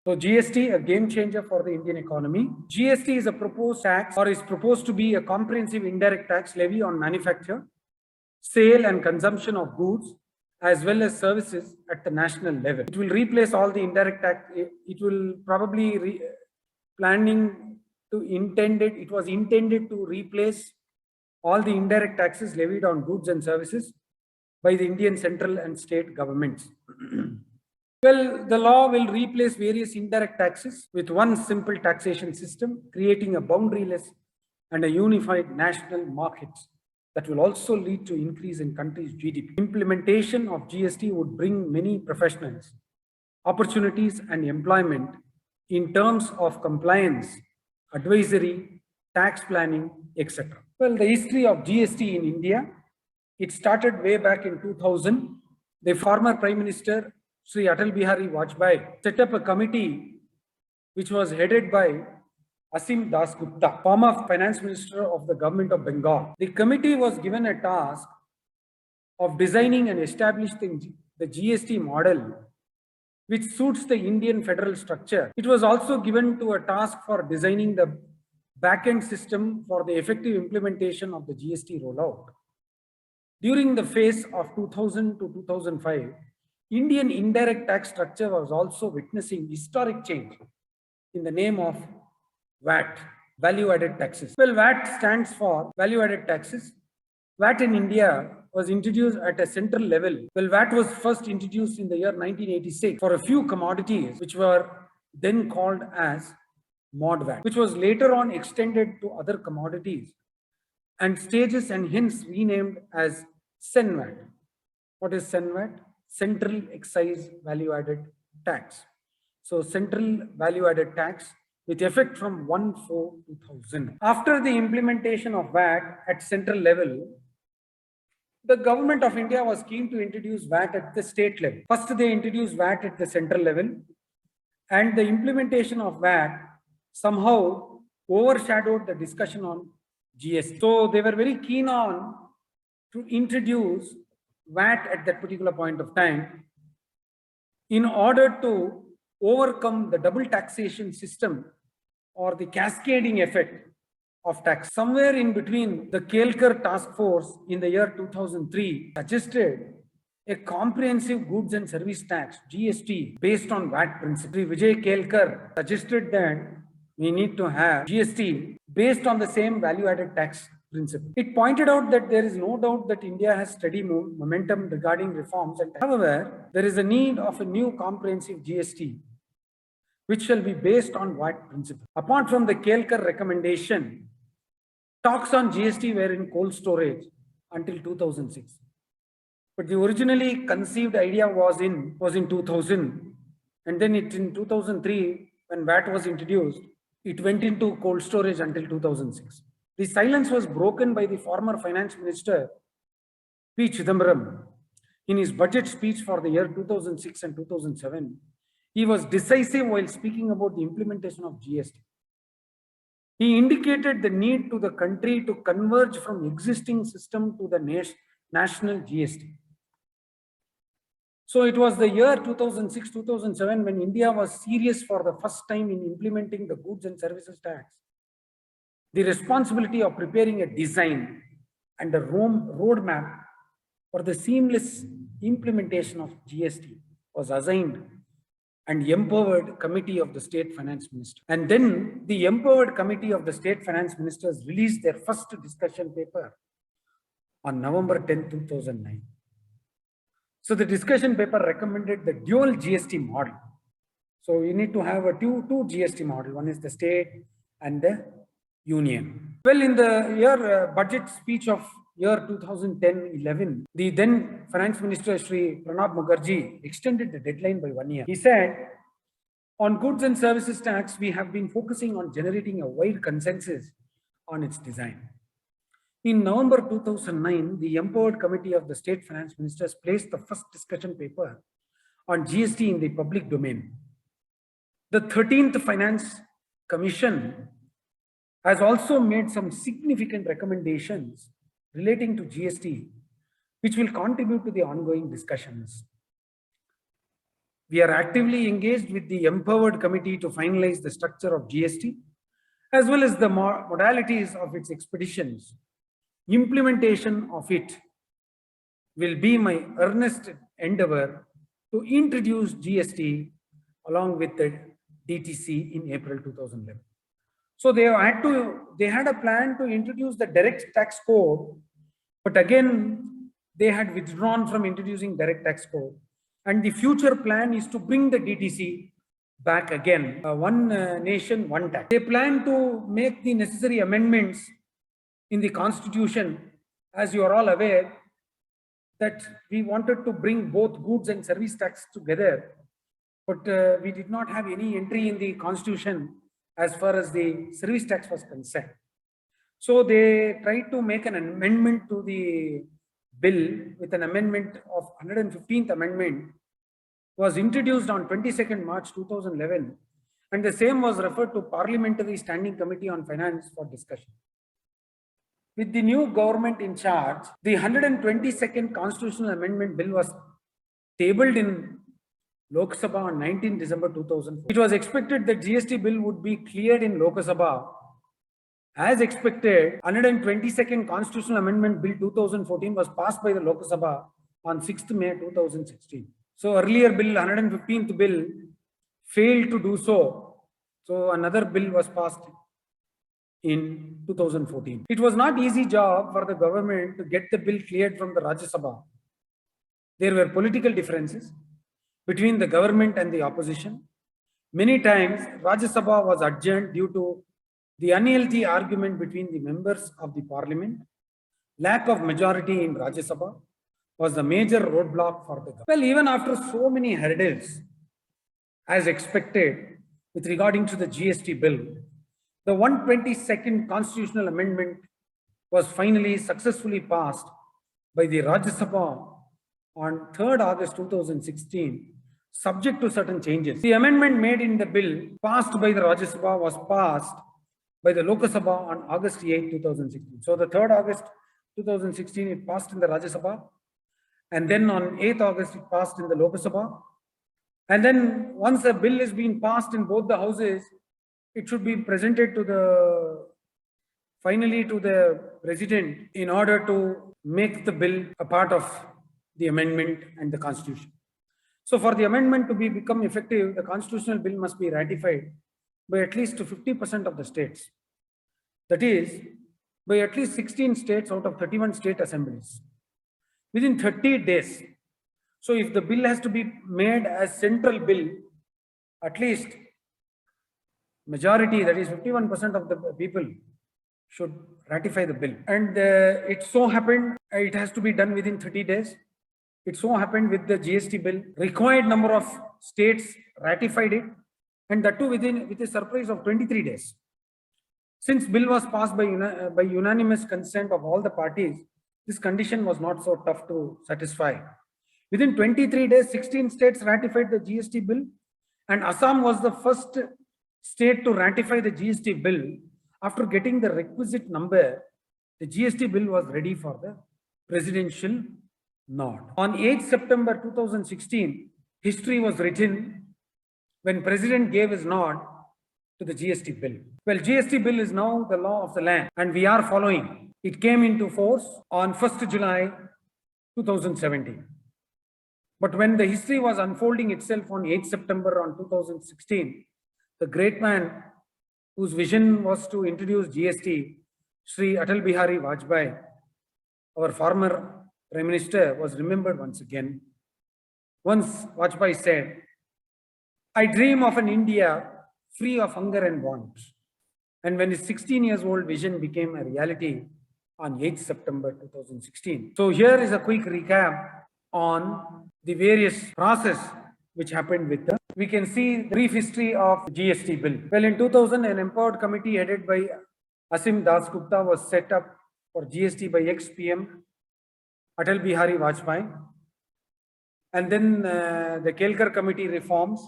So GST, a game changer for the Indian economy. GST is a proposed tax, or is proposed to be a comprehensive indirect tax levy on manufacture, sale and consumption of goods as well as services at the national level. It will replace all the indirect tax. It will probably it was intended to replace all the indirect taxes levied on goods and services by the Indian central and state governments. Well, the law will replace various indirect taxes with one simple taxation system, creating a boundaryless and a unified national market that will also lead to increase in country's GDP. Implementation of GST would bring many professionals, opportunities and employment in terms of compliance, advisory, tax planning, etc. Well, the history of GST in India, it started way back in 2000. The former Prime Minister, Sri Atal Bihari Vajpayee, set up a committee which was headed by Asim Das Gupta, former finance minister of the government of Bengal. The committee was given a task of designing and establishing the GST model which suits the Indian federal structure. It was also given to a task for designing the back-end system for the effective implementation of the GST rollout. During the phase of 2000 to 2005, Indian indirect tax structure was also witnessing historic change in the name of VAT, value-added taxes. Well, VAT stands for value-added taxes. VAT in India was introduced at a central level. Well, VAT was first introduced in the year 1986 for a few commodities which were then called as mod VAT, which was later on extended to other commodities and stages and hence renamed as CEN-VAT. What is CEN-VAT? Central Excise Value-Added Tax. So Central Value-Added Tax with effect from 1/4/2000. After the implementation of VAT at central level, the government of India was keen to introduce VAT at the state level. First, they introduced VAT at the central level, and the implementation of VAT somehow overshadowed the discussion on GST. So they were very keen on to introduce VAT at that particular point of time in order to overcome the double taxation system or the cascading effect of tax. Somewhere in between, the Kelkar task force in the year 2003 suggested a comprehensive goods and service tax, GST, based on VAT principle. Vijay Kelkar suggested that we need to have GST based on the same value-added tax principle. It pointed out that there is no doubt that India has steady momentum regarding reforms. However, there is a need of a new comprehensive GST, which shall be based on VAT principle. Apart from the Kelkar recommendation, talks on GST were in cold storage until 2006. But the originally conceived idea was in 2000, and then in 2003, when VAT was introduced, it went into cold storage until 2006. The silence was broken by the former finance minister, P. Chidambaram. In his budget speech for the year 2006 and 2007, he was decisive while speaking about the implementation of GST. He indicated the need to the country to converge from existing system to the national GST. So it was the year 2006-2007 when India was serious for the first time in implementing the goods and services tax. The responsibility of preparing a design and a roadmap for the seamless implementation of GST was assigned and empowered committee of the state finance minister. And then the empowered committee of the state finance ministers released their first discussion paper on November 10, 2009. So the discussion paper recommended the dual GST model. So you need to have a two GST model. One is the state and the union. Well, in the year budget speech of year 2010-11, the then finance minister Sri Pranab Mukherjee extended the deadline by 1 year. He said, on goods and services tax, we have been focusing on generating a wide consensus on its design. In November 2009, the empowered committee of the state finance ministers placed the first discussion paper on GST in the public domain. The 13th Finance Commission has also made some significant recommendations relating to GST, which will contribute to the ongoing discussions. We are actively engaged with the empowered committee to finalize the structure of GST as well as the modalities of its expeditions. Implementation of it will be my earnest endeavor to introduce GST along with the DTC in April 2011. So they had a plan to introduce the direct tax code, but again, they had withdrawn from introducing direct tax code. And the future plan is to bring the DTC back again, one nation, one tax. They plan to make the necessary amendments in the constitution. As you are all aware, that we wanted to bring both goods and service tax together, but we did not have any entry in the constitution as far as the service tax was concerned. So they tried to make an amendment to the bill with an amendment of 115th amendment was introduced on 22nd March 2011, and the same was referred to Parliamentary Standing Committee on Finance for discussion. With the new government in charge, the 122nd Constitutional Amendment Bill was tabled in Lok Sabha on 19 December 2004. It was expected that GST bill would be cleared in Lok Sabha. As expected, 122nd Constitutional Amendment Bill 2014 was passed by the Lok Sabha on 6th May 2016. So earlier bill, 115th bill, failed to do so. So another bill was passed in 2014. It was not easy job for the government to get the bill cleared from the Rajya Sabha. There were political differences between the government and the opposition. Many times, Rajya Sabha was adjourned due to the unhealthy argument between the members of the parliament. Lack of majority in Rajya Sabha was the major roadblock for the government. Well, even after so many hurdles, as expected, with regarding to the GST bill, the 122nd Constitutional Amendment was finally successfully passed by the Rajya Sabha on 3rd August 2016, subject to certain changes. The amendment made in the bill passed by the Rajya Sabha was passed by the Lok Sabha on August 8, 2016. So the 3rd August 2016, it passed in the Rajya Sabha, and then on 8th August, it passed in the Lok Sabha. And then once a bill is being passed in both the houses, it should be presented to finally to the president in order to make the bill a part of the amendment and the constitution. So for the amendment to become effective, the constitutional bill must be ratified by at least 50% of the states. That is, by at least 16 states out of 31 state assemblies within 30 days. So if the bill has to be made as central bill, at least majority, that is 51% of the people, should ratify the bill. And it so happened, it has to be done within 30 days. It so happened with the GST bill, required number of states ratified it, and that too with a surprise of 23 days. Since bill was passed by unanimous consent of all the parties, this condition was not so tough to satisfy. Within 23 days, 16 states ratified the GST bill, and Assam was the first state to ratify the GST bill. After getting the requisite number, the GST bill was ready for the presidential nod. On 8th September 2016, history was written when President gave his nod to the GST bill. Well, GST bill is now the law of the land, and we are following. It came into force on 1st July 2017. But when the history was unfolding itself on 8th September on 2016, the great man whose vision was to introduce GST, Sri Atal Bihari Vajpayee, our former Prime Minister, was remembered once again. Once Vajpayee said, "I dream of an India free of hunger and want." And when his 16 years old vision became a reality on 8th September 2016. So here is a quick recap on the various process which happened with the, we can see the brief history of the GST bill. Well, in 2000, an empowered committee headed by Asim Das Gupta was set up for GST by ex-PM Atal Bihari Vajpayee. And then the Kelkar committee reforms.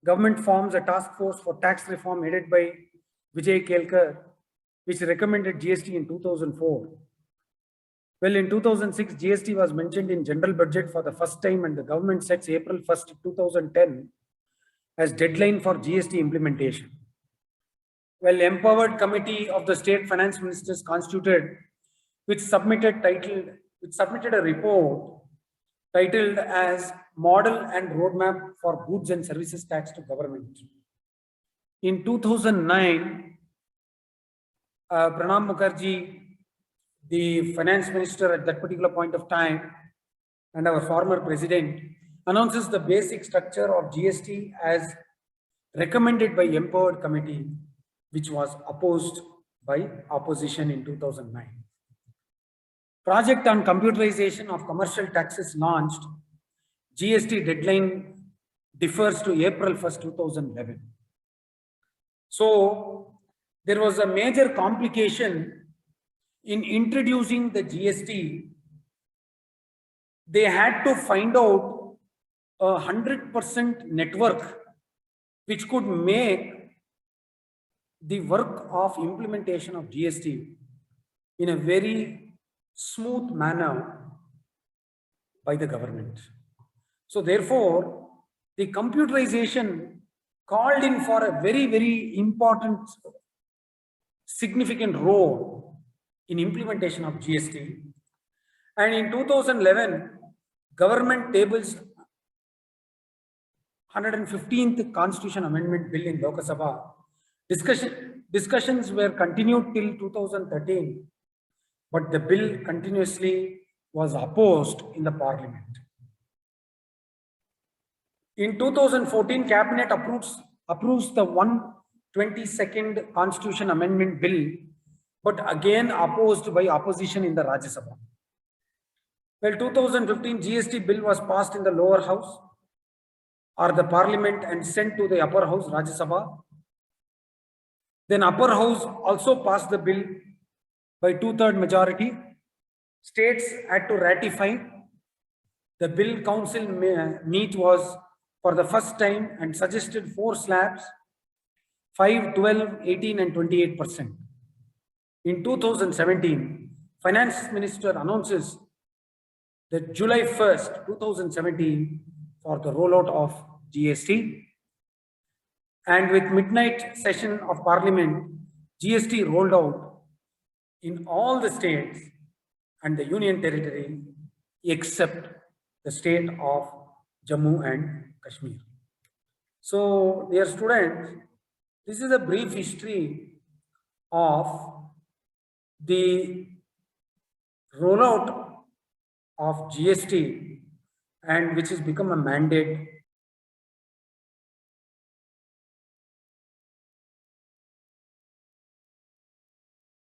Government forms a task force for tax reform headed by Vijay Kelkar, which recommended GST in 2004. Well, in 2006, GST was mentioned in general budget for the first time, and the government sets April 1st, 2010 as deadline for GST implementation. Well, empowered committee of the state finance ministers constituted, which submitted a report titled as Model and Roadmap for Goods and Services Tax to Government. In 2009, Pranab Mukherjee, the finance minister at that particular point of time, and our former president, announces the basic structure of GST as recommended by empowered committee, which was opposed by opposition in 2009. Project on computerization of commercial taxes launched. GST deadline differs to April 1st, 2011. So there was a major complication in introducing the GST. They had to find out a 100% network which could make the work of implementation of GST in a very smooth manner by the government. So therefore, the computerization called in for a very, very important, significant role in implementation of GST. And in 2011, government tables 115th Constitution Amendment Bill in Lok Sabha. Discussions were continued till 2013, but the bill continuously was opposed in the parliament. In 2014, Cabinet approves the 122nd Constitution Amendment Bill, but again opposed by opposition in the Rajya Sabha. Well, 2015 GST bill was passed in the lower house or the parliament and sent to the upper house, Rajya Sabha. Then upper house also passed the bill by 2/3 majority. States had to ratify. The bill council meet was for the first time and suggested 4 slabs, 5, 12, 18 and 28%. In 2017, Finance Minister announces that July 1st, 2017 for the rollout of GST. And with midnight session of Parliament, GST rolled out in all the states and the Union Territory except the state of Jammu and Kashmir. So, dear students, this is a brief history of the rollout of GST and which has become a mandate